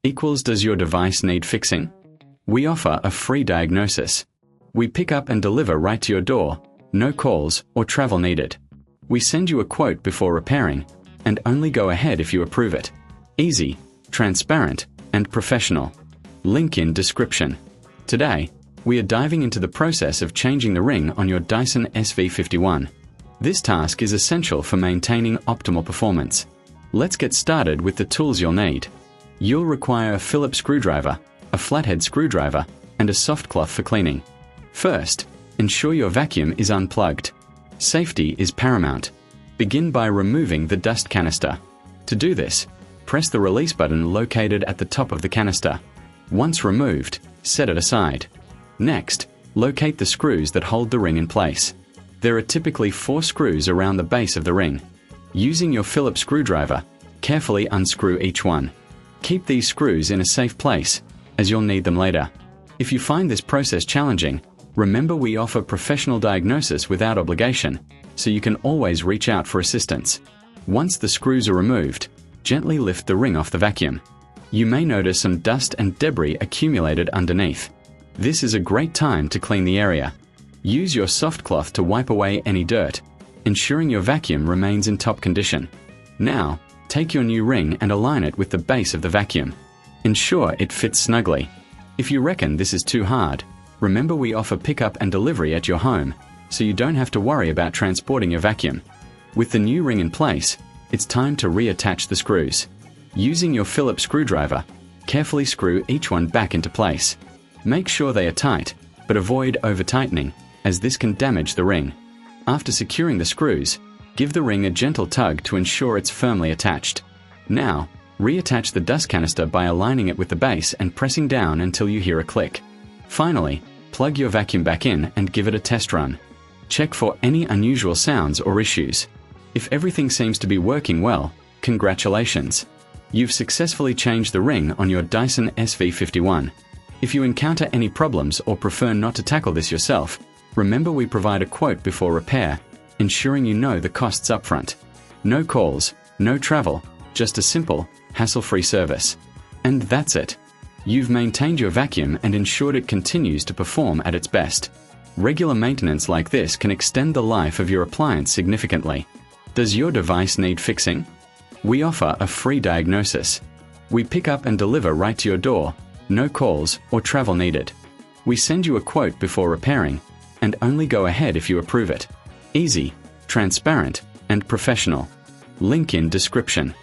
equals does your device need fixing? We offer a free diagnosis. We pick up and deliver right to your door, no calls or travel needed. We send you a quote before repairing, and only go ahead if you approve it. Easy, transparent, and professional. Link in description. Today, we are diving into the process of changing the ring on your Dyson SV51. This task is essential for maintaining optimal performance. Let's get started with the tools you'll need. You'll require a Phillips screwdriver, a flathead screwdriver, and a soft cloth for cleaning. First, ensure your vacuum is unplugged. Safety is paramount. Begin by removing the dust canister. To do this, press the release button located at the top of the canister. Once removed, set it aside. Next, locate the screws that hold the ring in place. There are typically 4 screws around the base of the ring. Using your Phillips screwdriver, carefully unscrew each one. Keep these screws in a safe place, as you'll need them later. If you find this process challenging, remember we offer professional diagnosis without obligation, so you can always reach out for assistance. Once the screws are removed, gently lift the ring off the vacuum. You may notice some dust and debris accumulated underneath. This is a great time to clean the area. Use your soft cloth to wipe away any dirt, ensuring your vacuum remains in top condition. Now, take your new ring and align it with the base of the vacuum. Ensure it fits snugly. If you reckon this is too hard, remember we offer pickup and delivery at your home, so you don't have to worry about transporting your vacuum. With the new ring in place, it's time to reattach the screws. Using your Phillips screwdriver, carefully screw each one back into place. Make sure they are tight, but avoid over-tightening, as this can damage the ring. After securing the screws, give the ring a gentle tug to ensure it's firmly attached. Now, reattach the dust canister by aligning it with the base and pressing down until you hear a click. Finally, plug your vacuum back in and give it a test run. Check for any unusual sounds or issues. If everything seems to be working well, congratulations! You've successfully changed the ring on your Dyson SV51. If you encounter any problems or prefer not to tackle this yourself, remember we provide a quote before repair, ensuring you know the costs upfront. No calls, no travel, just a simple, hassle-free service. And that's it. You've maintained your vacuum and ensured it continues to perform at its best. Regular maintenance like this can extend the life of your appliance significantly. Does your device need fixing? We offer a free diagnosis. We pick up and deliver right to your door, no calls or travel needed. We send you a quote before repairing, and only go ahead if you approve it. Easy, transparent, and professional. Link in description.